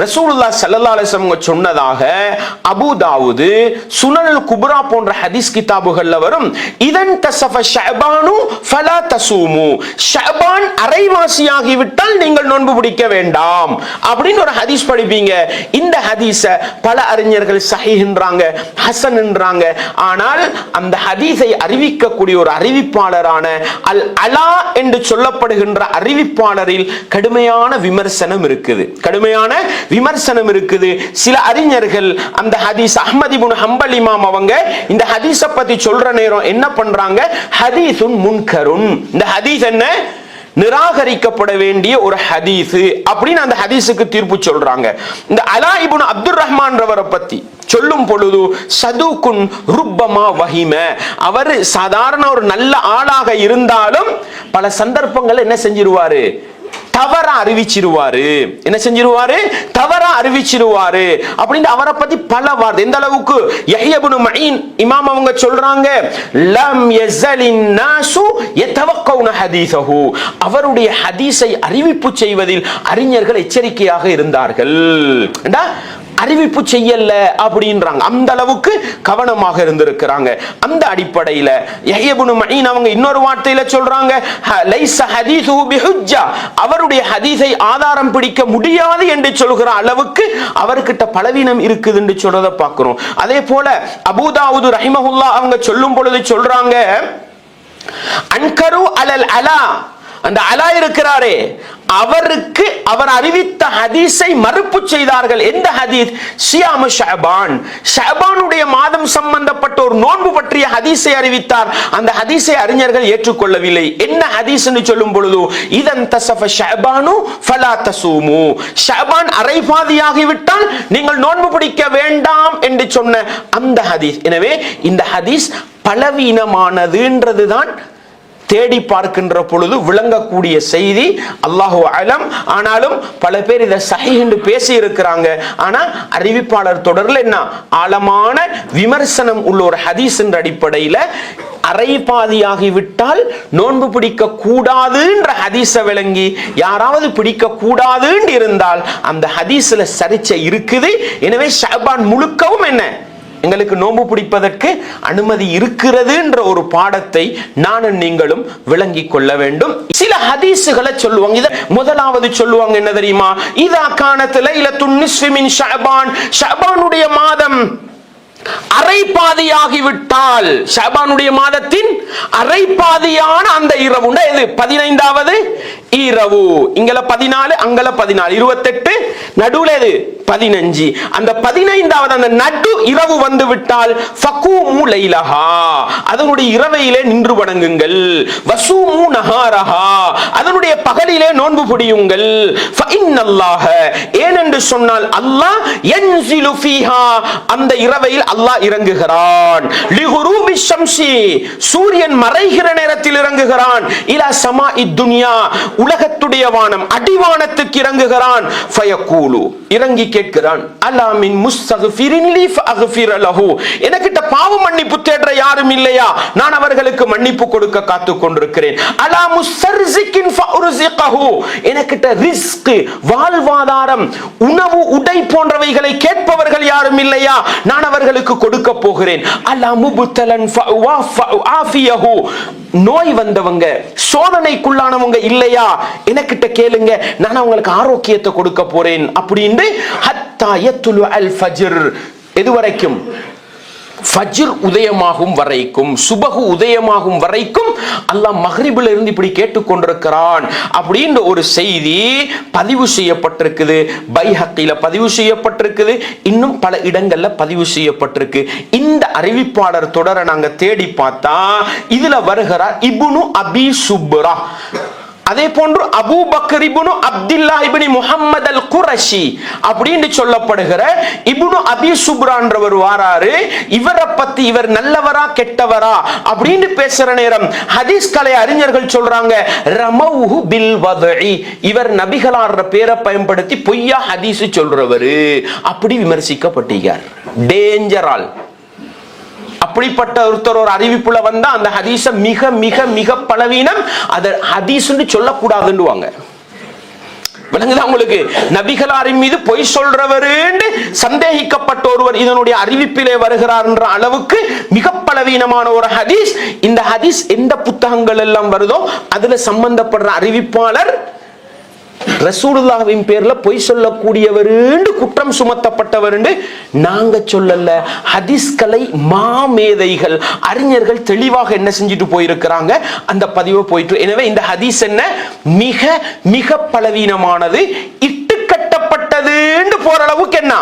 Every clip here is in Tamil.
ரசூலுல்லாஹ் ஸல்லல்லாஹு அலைஹி வஸல்லம் சொன்னதாக அபூ தாவூத், சுனனுல் குப்ரா போன்ற ஹதீஸ் கிதாபுகள்ல வரும். இதன் தஸஃப ஷஅபானு ஃபலா தஸூமு, ஷஅபான் அரைவாசியாகி விட்டால் நீங்கள் நோன்பு பிடிக்க வேண்டாம் அப்படின்னு ஒரு ஹதீஸ் படிப்பீங்க. இந்த ஹதீஸ பல அறிஞர்கள் சஹீஹ்ன்றாங்க, ஹஸன்ன்றாங்க. ஆனால் அந்த ஹதீஸை அறிவிக்கக்கூடிய ஒரு அறிவிப்பாளரான அல் அலா என்று சொல்லப்படுகின்ற அறிவிப்பாளரில் கடுமையான விமர்சனம் இருக்குது, கடுமையான விமர்சனம் இருக்குது. சில அறிஞர்கள் அந்த ஹதீஸ் அஹ்மத் இப்னு ஹம்பல் இமாம் அவங்க இந்த ஹதீஸ பத்தி சொல்ற நேரம் என்ன பண்றாங்க, ஹதீஸுன் முன்கருன், இந்த ஹதீஸ் என்ன, நிராகரிக்கப்பட வேண்டிய ஒரு ஹதீஸ் அப்படின்னு அந்த ஹதீஸுக்கு தீர்ப்பு சொல்றாங்க. இந்த அலா இப்னு அப்துர் ரஹ்மான் ரவரை பத்தி சொல்லும் பொழுது சதுகுன் ருப்பமா வஹிம, அவர் சாதாரண ஒரு நல்ல ஆளாக இருந்தாலும் பல சந்தர்ப்பங்கள் என்ன செஞ்சிருவாரு, தவறா அறிவிச்சிருவாரு, என்ன செஞ்சிருவாரு, தவறா அறிவிச்சிருவாரு அப்படின்னு அவரை பத்தி பல வார்த்தை. எந்த அளவுக்கு யஹ்யா இப்னு மஈன் இமாம் அவங்க சொல்றாங்க, லம் யஸலின் நாசு யதவக்கவுன ஹதீஸஹு, அவருடைய ஹதீஸை அறிவிப்பு செய்வதில் அறிஞர்கள் எச்சரிக்கையாக இருந்தார்கள். அறிவிப்பு செய்யல அப்படின்றாங்க, அந்த அளவுக்கு கவனமாக இருந்திருக்கிறாங்க. அந்த அடிப்படையில் யஹ்யா இப்னு மஈன் அவங்க இன்னொரு வார்த்தையில சொல்றாங்க, லைஸ ஹதீஸுஹு பிஹுஜ்ஜா, அவருடைய ஹதீஸை ஆதாரம் பிடிக்க முடியாது என்று சொல்கிற அளவுக்கு அவர்கிட்ட பலவீனம் இருக்குது என்று சொல்றதை பார்க்கிறோம். அதே போல அபூ தாவூத் ரஹிமஹுல்லாஹ் அவங்க சொல்லும் பொழுது சொல்றாங்க, அன்கரு அலல் அலா, அந்த அலா இருக்கிறாரே அவருக்கு அவர் அறிவித்த ஹதீஸை மறுப்பு செய்தார்கள். எந்த ஹதீஸ், சியாமு ஷஅபான், ஷஅபானுடைய மாதம் சம்பந்தப்பட்ட ஒரு நோன்பு பற்றிய ஹதீஸை அறிவித்தார். அந்த ஹதீஸை அறிஞர்கள் ஏற்றுக்கொள்ளவில்லை. என்ன ஹதீஸ் என்று சொல்லும் பொழுது, இதன் தஸஃப ஷஅபானு ஃபலா தஸூமு, ஷஅபான் அரைபாதியாகி விட்டால் நீங்கள் நோன்பு பிடிக்க வேண்டாம் என்று சொன்ன அந்த ஹதீஸ். எனவே இந்த ஹதீஸ் பலவீனமானதுன்றதுதான் தேடி பார்க்கின்ற பொழுது விளங்கக்கூடிய செய்தி, அல்லாஹு அலம். ஆனாலும் பல பேர் இதை சஹீஹ் என்று பேசி இருக்கிறாங்க. ஆனா அறிவிப்பாளர் தொடரில் என்ன ஆழமான விமர்சனம் உள்ள ஒரு ஹதீஸ் என்ற அடிப்படையில் அரைபாதியாகிவிட்டால் நோன்பு பிடிக்க கூடாதுன்ற ஹதீஸ விளங்கி யாராவது பிடிக்க கூடாதுன்னு இருந்தால் அந்த ஹதீஸ்ல சரிச்சை இருக்குது. எனவே ஷஅபான் முழுக்கவும் என்ன, எங்களுக்கு நோன்பு பிடிப்பதற்கு அனுமதி இருக்கிறது என்ற ஒரு பாடத்தை நானும் நீங்களும் விளங்கி கொள்ள வேண்டும். சில ஹதீஸுகளை சொல்லுவாங்க. இத முதலாவது சொல்லுவாங்க என்ன தெரியுமா, இதா கானத் லைலத்துன் நிஸ்ஃபி மின் ஷஅபான், ஷஅபானுடைய மாதம் அரைபாதியாகிவிட்டால், ஷஅபானுடைய மாதத்தின் அரைபாதியான அந்த இரவு எது, 15வது இரவு. இங்கல 14, அங்கல 14, 28, நடுவுல எது 15. அந்த 15வது அந்த நடு இரவு வந்து விட்டால் ஃபகூமு லைலஹா, அதனுடைய இரவையிலே நின்று வணங்குங்கள். வஸூமு நஹாரஹா, அதனுடைய பகலிலே நோன்பு பிடியுங்கள். ஃபஇன்னல்லாஹ, ஏனென்று சொன்னால் அல்லாஹ் யன்ஸிலு ஃபீஹா, அந்த இரவையில் அல்லாஹ் இறங்குகிறான். லிகுரூபி ஷம்ஸி, சூரியன் மறைகிற நேரத்தில் இறங்குகிறான். இலா ஸமாஇ துன்யா, உலகத்துடைய வானம் அடிவானத்துக்கு இறங்குகிறான். ஃபயகூலு, இறங்கி கேட்கிறான், அலா மின் முஸ்தக்ஃபிரின் லி ஃபஅக்ஃபிர லஹு, எனக்கிட்ட பாவ மன்னிப்பு தேடுற யாரும் இல்லையா, நான் அவர்களுக்கு மன்னிப்பு கொடுக்க காத்து கொண்டிருக்கிறேன். அலா முஸ்தர்ஸிகின் ஃபஉர்ஸிகஹு, எனக்கிட்ட ரிஸ்க், வாழ்வாதாரம், உணவு, உடை போன்றவைகளை கேட்பவர்கள் யாரும் இல்லையா, நான் அவர்களுக்கு கொடுக்க போகிறேன். அலா முப்தலன் ஃபஆஃபியஹு, நோய் வந்தவங்க, சோதனைக்குள்ளானவங்க இல்லையா, எனக்கிட்ட கேளுங்க, நான் அவங்களுக்கு ஆரோக்கியத்தை கொடுக்க போறேன் அப்படின்னு. ஹத்தா யத்லு அல் ஃபஜ்ர், எதுவரைக்கும், ஃபஜ்ர் உதயமாகும் வரைக்கும், சுபஹு உதயமாகும் வரைக்கும் அல்லாஹ் மக்ரிபில் இருந்து இப்படி கேட்டுக்கொண்டிருக்கிறான் அப்படின்ற ஒரு செய்தி பதிவு செய்யப்பட்டிருக்குது. பைஹக்கில பதிவு செய்யப்பட்டிருக்குது, இன்னும் பல இடங்கள்ல பதிவு செய்யப்பட்டிருக்கு. இந்த அறிவிப்பாளர் தொடரை நாங்க தேடி பார்த்தா இதுல வருகிறார் இப்னு அபி சுப்ரா, அதே போன்று அபூ பக்கர் இப்னு அப்துல்லாஹ் இப்னு முஹம்மத் அல் குரஷி அப்படின்னு சொல்லப்படுகிற இப்னு அபி சுப்ரான்றவர் வாராரு. இவரை பத்தி இவர் நல்லவரா கெட்டவரா அப்படின்னு பேசுற நேரம் ஹதீஸ் கலை அறிஞர்கள் சொல்றாங்க, ரமௌஹு பில் வத்இ, இவர் நபிகளார் பேரை பயன்படுத்தி பொய்யா ஹதீஸ் சொல்றவரு அப்படி விமர்சிக்கப்பட்டீர்கள். டேஞ்சரால் அப்படிப்பட்ட ஒருத்தர் ஒரு அறிவிப்புல வந்தா அந்த ஹதீஸ மிக மிக மிக பலவீனம், அத ஹதீஸ்னு சொல்லக்கூடாதுன்னுவாங்க. விளங்குதா உங்களுக்கு? நபிகளாரின் மீது பொய் சொல்றவர் சந்தேகிக்கப்பட்ட ஒருவர் இதனுடைய அறிவிப்பிலே வருகிறார் என்ற அளவுக்கு மிக பலவீனமான ஒரு ஹதீஸ். இந்த ஹதீஸ் எந்த புத்தகங்கள் எல்லாம் வருதோ அதுல சம்பந்தப்படுற அறிவிப்பாளர் ரசூலுல்லாஹ்வின் பேர்ல பொய் சொல்லக்கூடியவர் குற்றம் சுமத்தப்பட்டவர் நாங்க சொல்லல. ஹதீஸ்களை மாமேதைகள் அறிஞர்கள் தெளிவாக என்ன செஞ்சுட்டு போயிருக்கிறாங்க, அந்த பதிவு போயிட்டு. எனவே இந்த ஹதீஸ் என்ன, மிக மிக பலவீனமானது, இட்டுக்கட்டப்பட்டது போற அளவுக்கு என்ன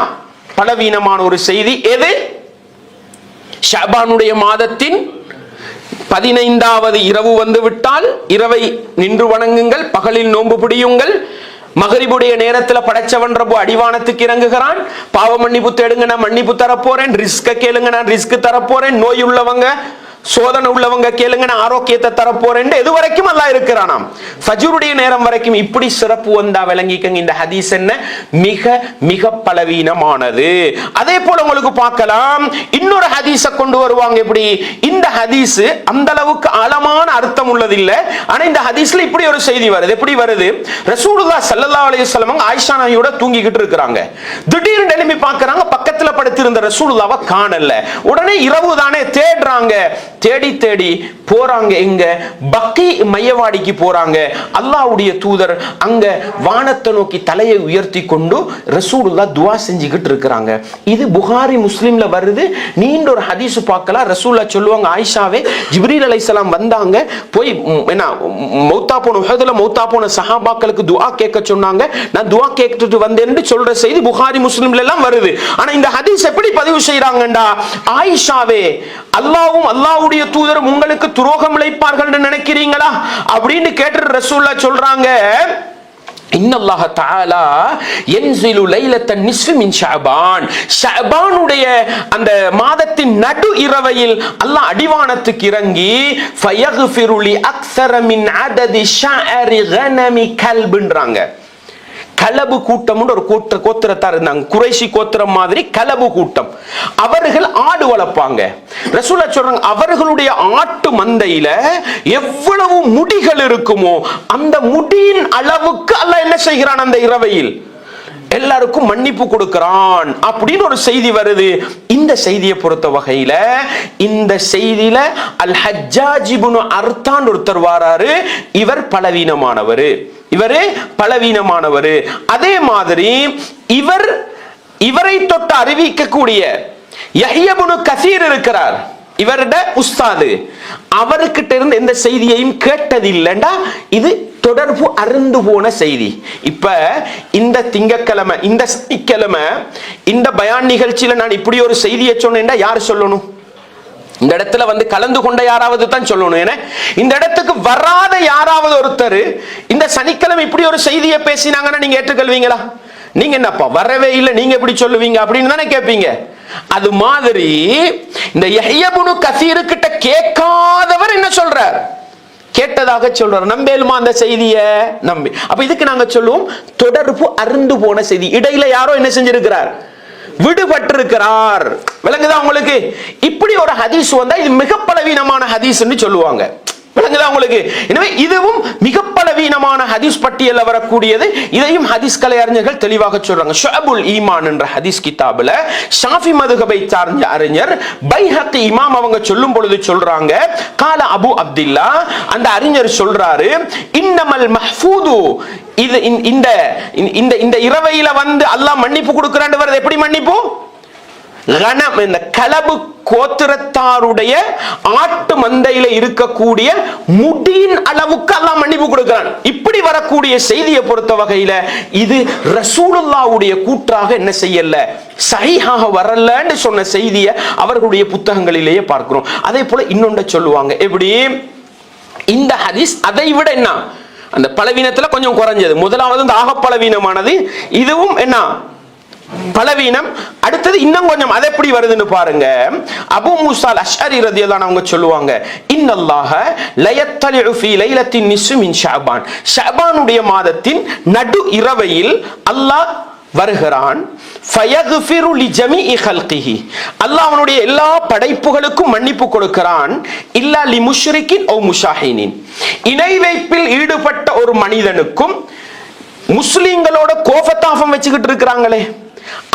பலவீனமான ஒரு செய்தி. எது? ஷஅபானுடைய மாதத்தின் 15வது இரவு வந்து விட்டால் இரவை நின்று வணங்குங்கள், பகலில் நோன்பு பிடியுங்கள். மகரிபுடைய நேரத்துல படைச்சவன் ரப்பு அடிவானத்துக்கு இறங்குகிறான். பாவ மன்னிப்பு தேடுங்க, நான் மன்னிப்பு தரப்போறேன். ரிஸ்க கேளுங்க, நான் ரிஸ்க் தரப்போறேன். நோய் உள்ளவங்க சோதனை உள்ளவங்க கேளுங்க, நான் ஆரோக்கியத்தை தரப்போறேன். எது வரைக்கும் அல்லாஹ் இருக்கிறானாம், ஃபஜ்ருடைய நேரம் வரைக்கும். இப்படி சிறப்பு வந்தா விளங்கிக்கங்க, இந்த ஹதீஸ் என்ன மிக மிக பலவீனமானது. அதே போல உங்களுக்கு பார்க்கலாம், இன்னொரு ஹதீஸ கொண்டு வருவாங்க. எப்படி? இந்த ஹதீஸ் அந்த அளவுக்கு ஆழமான அர்த்தம் உள்ளது இல்ல, ஆனா இந்த ஹதீஸ்ல இப்படி ஒரு செய்தி வருது. எப்படி வருது? ரசூலுல்லாஹ் ஸல்லல்லாஹு அலைஹி வஸல்லம் ஆயிஷா நபியோட தூங்கிக்கிட்டு இருக்காங்க. திடீர்னு எழும்பி பார்க்கறாங்க, பக்கத்துல படுத்திருந்த ரசூலுல்லாஹ்வை காணல. உடனே இரவு தானே தேடுறாங்க. தேடி தேடி போறாங்க. எங்க? பக்கி மையவாடிக்கு போறாங்க. அல்லாஹ்வுடைய தூதர் அங்க வானத்தை நோக்கி தலையை உயர்த்தி கொண்டு ரசூலுல்லாஹ் துஆ செஞ்சுக்கிட்டு இருக்கிறாங்க. இது புகாரி முஸ்லிம்ல வருது. நீண்ட ஒரு ஹதீஸ் பார்க்கலாம். ரசூலுல்லாஹ் சொல்லுவாங்க, ஆயிஷாவே ஜிப்ரீல் அலைஹிஸ்ஸலாம் வந்தாங்க, போய் என்ன மௌத்தா போன உஹதுல மௌத்தா போன சஹாபாக்களுக்கு துஆ கேட்க சொன்னாங்க, நான் துஆ கேட்டுட்டு வந்தேன்னு சொல்ற செய்தி புகாரி முஸ்லிம்ல எல்லாம் வருது. ஆனா இந்த ஹதீஸ் எப்படி பதிவு செய்றாங்கடா, ஆயிஷாவே அல்லாஹ்வும் அல்லாஹ்வுடைய தூதரும் உங்களுக்கு துரோகம் இழைப்பார்கள் நினைக்கிறீங்களா அப்படின்னு கேட்டு ரசூலுல்லாஹ் சொல்றாங்க, இன்னல்லாஹ தஆலா யன்ஸிலு லைலத்தன் நிஸ்ஃபி மின் ஷஅபான். ஷஅபானுடைய அந்த மாதத்தின் நடு இரவையில் அல்லாஹ் அடிவானத்துக்கு இறங்கி ஃபயக்ஃபிரு லி அக்ஸர மின் அததி ஷஅரி கனமி கல்ப்ன்றாங்க. கலபு கூட்டம் ஒரு கோத்திரத்தார் இருந்தாங்க, குறைஷி கோத்திரம் மாதிரி கலபு கூட்டம். அவர்கள் ஆடு வளர்ப்பாங்க. ரசூலுல்லாஹ் சொல்றாங்க, அவர்களுடைய ஆட்டு மந்தையில எவ்வளவு முடிகள் இருக்குமோ அந்த முடியின் அளவுக்கு அல்லாஹ் என்ன செய்கிறான், அந்த இரவையில் எல்லாருக்கும் மன்னிப்பு கொடுக்கிறான் அப்படின்னு ஒரு செய்தி வருது. இந்த செய்தியை பொறுத்த வகையில இந்த செய்தியில அல் ஹஜ்ஜாஜ் இப்னு அர்தான் ஒருத்தர் வாராரு. இவர் பலவீனமானவர், இவரே பலவீனமானவர். அதே மாதிரி இவரை தொட்டு அறிவிக்கக்கூடிய யஹ்யா இப்னு கஸீர் இருக்கிறார், இவருடைய உஸ்தாது. அவர்கிட்ட இருந்து எந்த செய்தியையும் கேட்டதில்லைண்டா இது தொடர்பு அருந்து போன செய்தி. இப்ப இந்த திங்கக்கிழமை இந்த சனிக்கிழமை இந்த பயான் நிகழ்ச்சியில நான் இப்படி ஒரு செய்தியை சொன்னேன்டா யார் சொல்லணும்? இந்த இடத்துல வந்து கலந்து கொண்ட யாராவது தான் சொல்லணும். ஏன்னா இந்த இடத்துக்கு வராத யாராவது ஒருத்தர் இந்த சனிக்கிழமை இப்படி ஒரு செய்தியை பேசினாங்கன்னா நீங்க ஏற்றுக்கொள்வீங்களா? நீங்க என்னப்பா வரவே இல்லை, நீங்க எப்படி சொல்லுவீங்க அப்படின்னு தானே கேட்பீங்க. அது மாதிரி இந்த யஹ்யா இப்னு கஸீர் கிட்ட கேட்காதவர் என்ன சொல்றார், கேட்டதாக சொல்றார். நம்பேலுமா அந்த செய்தியை? நம்பி. அப்ப இதுக்கு நாங்க சொல்லுவோம் தொடர்பு அருந்து போன செய்தி. இடையில யாரோ என்ன செஞ்சிருக்கிறார், விடுபட்டிருக்கிறார். விளங்குதா உங்களுக்கு? இப்படி ஒரு ஹதீஸ் வந்தா இது மிக பலவீனமான ஹதீஸ்னு சொல்லுவாங்க. விளங்குதா உங்களுக்கு? எனவே இதுவும் மிக பலவீனமான ஹதீஸ் பட்டியல்ல வரக்கூடியது. இதையும் ஹதீஸ் கலை அறிஞர்கள் தெளிவாக சொல்றாங்க. ஷுஅபுல் ஈமான் என்ற ஹதீஸ் கிதாபுல ஷாஃபி மதுஹபை சார்ந்த அறிஞர் பைஹக்கி இமாம் அவங்க சொல்லும் பொழுது சொல்றாங்க, கால அபு அப்துல்லா, அந்த அறிஞர் சொல்றாரு, இன்னமல் மஹ்ஃபூது, இது இந்த இரவையில வந்து அல்லாஹ் மன்னிப்பு கொடுக்கிறான்னு வருது. எப்படி மன்னிப்பு? கனம், இந்த கலபு கோத்திரத்தாருடைய ஆட்டு மந்தையில இருக்கக்கூடிய முடியின் அளவுக்கு அல்லாஹ் மன்னிப்பு கொடுக்கிறான். இப்படி வரக்கூடிய செய்தியை பொறுத்த வகையில இது ரசூலுல்லாஹ்வுடைய கூற்றாக என்ன செய்யல, சஹீஹாக வரலன்னு சொன்ன செய்தியை அவர்களுடைய புத்தகங்களிலேயே பார்க்கிறோம். அதே போல இன்னொன்று சொல்லுவாங்க, எப்படி இந்த ஹதீஸ் அதை விட என்ன அந்த பலவீனத்துல கொஞ்சம் குறைஞ்சது. முதலாவது இந்த ஆக பலவீனமானது, இதுவும் என்ன பலவீனம். அடுத்தது இன்னும் கொஞ்சம் அது எப்படி வருதுன்னு பாருங்க. அபூ மூஸா அல்-அஷ்அரி ரலியல்லாஹு அன்ஹு அவங்க சொல்லுவாங்க, இன்னல்லாஹ லயத்தலிஉ ஃபீ லைலத்தின் நிஸ்ஃபி மின் ஷஅபான். ஷஅபானுடைய மாதத்தின் நடு இரவையில் அல்லாஹ் வருகிறான். ஃபயக்ஃபிரு லிஜமீஇ ஹல்கிஹி, அல்லாஹ் அவனுடைய எல்லா படைப்புகளுக்கும் மன்னிப்பு கொடுக்கிறான். இல்லா லிமுஷ்ரிகின் அவ் முஷாஹினின், இணை வைப்பில் ஈடுபட்ட ஒரு மனிதனுக்கும் முஸ்லிம்களோட கோபத்தாபம் வச்சுக்கிட்டு இருக்கிறாங்களே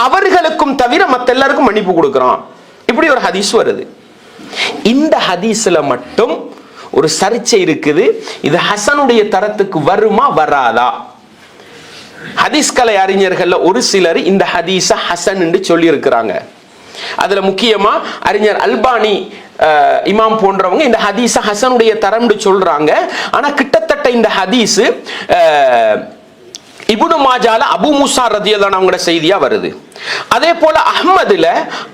அவர்களுக்கும் தவிர மத்த எல்லாருக்கும் மன்னிப்பு கொடுக்கிறான். இப்படி ஒரு ஹதீஸ் வருது. இந்த ஹதீஸ்ல மட்டும் ஒரு சர்ச்சை இருக்குது. இது ஹசனுடைய தரத்துக்கு வருமா வராதா? ஹதீஸ் கலை அறிஞர்கள் ஒரு சிலர் இந்த ஹதீஸ ஹசன் என்று சொல்லி இருக்கிறாங்க. அதுல முக்கியமா அறிஞர் அல்பானி இமாம் போன்றவங்க இந்த ஹதீஸ ஹசனுடைய தரம் சொல்றாங்க. ஆனா கிட்டத்தட்ட இந்த ஹதீஸ் இப்னு மாஜால அபூ மூஸா ரலியல்லாஹு அன்ஹுவோட செய்தியா வருது. அதே போல அஹ்மதுல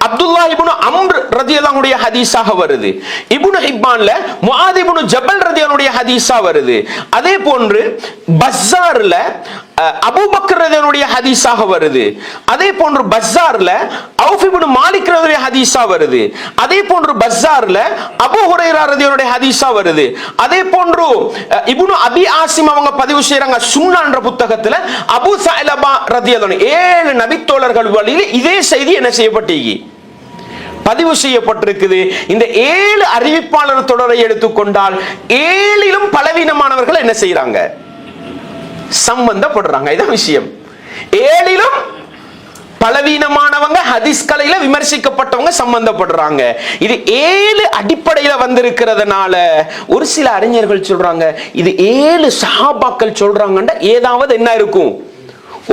அப்துல்லாஹ் இப்னு அம்ர் ரலியல்லாஹு அன்ஹுடைய ஹதீஸாக வருது. இப்னு ஹிப்பான்ல முஆத் இப்னு ஜபல் ரலியல்லாஹு அன்ஹுடைய ஹதீஸா வருது. அதே போன்று பஸ்ஸார்ல அபூபக்கர் ரலியல்லாஹு அன்ஹுடைய ஹதீஸாக வருது. அதே போன்று பஸ்ஸார்ல அவுஃப் இப்னு மாலிக் ரலியல்லாஹு அன்ஹுடைய ஹதீஸா வருது. அதே போன்று பஸ்ஸார்ல அபூ ஹுரைரா ரலியல்லாஹு அன்ஹுடைய ஹதீஸா வருது. அதே போன்று இப்னு அபி ஆசிம் அவங்க பதிவு செய்றாங்க சுன்னான்ற புத்தகத்துல அபூ ஸஅலபா ரலியல்லாஹு அன்ஹு 7 நபித்தோழர்கள் வழியில் இதே செய்தி என்ன செய்யப்பட்டீங்க பதிவு செய்யப்பட்டிருக்குது. இந்த 7 அறிவிப்பாளர் தொடரை எடுத்துக்கொண்டால் 7லும் பலவீனமானவர்கள் என்ன செய்யறாங்க சம்பந்தப்படுறாங்க. இதான் விஷயம். 7லும் பலவீனமானவங்க ஹதீஸ் கலையில விமர்சிக்கப்பட்டவங்க சம்பந்தப்படுறாங்க. இது 7 அடிப்படையில வந்திருக்கிறதுனால ஒரு சில அறிஞர்கள் சொல்றாங்க இது 7 சஹாபாக்கள் சொல்றாங்கன்ற ஏதாவது என்ன இருக்கும்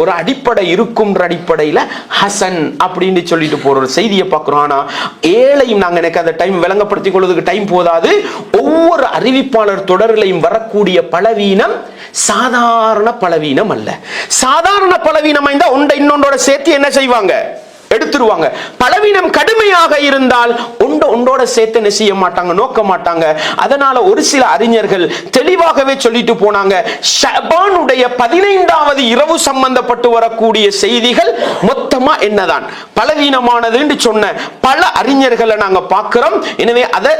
ஒரு அடிப்படை இருக்கும் அடிப்படையில ஹசன் அப்படின்னு சொல்லிட்டு போற ஒரு செய்தியை பார்க்கிறோம். ஆனா 7ஐயும் நாங்க எனக்கு அந்த டைம் விளங்கப்படுத்திக் கொள்வதற்கு டைம் போதாது. ஒவ்வொரு அறிவிப்பாளர் தொடர்களையும் வரக்கூடிய பலவீனம் சாதாரண பலவீனம் அல்ல. சாதாரண பலவீனம் இருந்தா ஒன்றை இன்னொன்றோட சேர்த்து என்ன செய்வாங்க எடுத்துருவாங்க. பலவீனம் கடுமையாக இருந்தால் ஒன்றோட சேர்த்து என்ன செய்ய மாட்டாங்க நோக்க மாட்டாங்க. அதனால ஒரு சில அறிஞர்கள் தெளிவாகவே சொல்லிட்டு போனாங்க ஷஅபானுடைய 15வது இரவு சம்பந்தப்பட்டு வரக்கூடிய செய்திகள் மொத்தமா என்னதான் பலவீனமானது என்று சொன்ன பல அறிஞர்களை நாங்க பார்க்கிறோம். எனவே அதை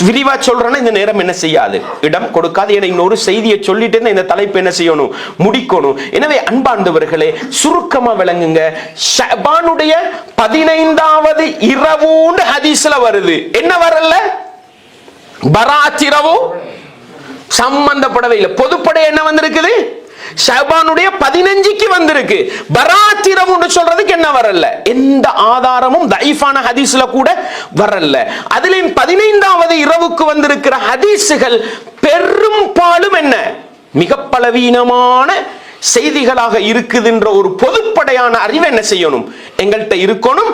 விரிவா சொல்றேன்னா இந்த நேரம் என்ன செய்யாது இடம் கொடுக்காது. ஏன்னா இன்னொரு செய்தியை சொல்லிட்டு இந்த தலைப்பு என்ன செய்யணும் முடிக்கணும். எனவே அன்பார்ந்தவர்களே சுருக்கமா விளங்குங்க. ஷஅபானுடைய 15வது இரவுன்னு ஹதீஸ்ல வருது. என்ன வரல பராத் இரவு சம்பந்தப்படவே இல்லை. பொதுப்படை என்ன வந்திருக்குது ஷஅபானுடைய 15க்கு வந்திருக்கு. பராத் இரவுன்னு சொல்றதுக்கு என்ன வரல எந்த ஆதாரமும் தஈஃபான ஹதீஸ்ல கூட வரல. அதிலும் 15வது இரவுக்கு வந்திருக்கிற ஹதீஸ்கள் பெரும்பாலும் என்ன மிக பலவீனமான செய்திகளாக இருக்குதுன்ற ஒரு பொதுப்படையான அறிவு என்ன செய்யணும் எங்கள்கிட்ட இருக்கணும்.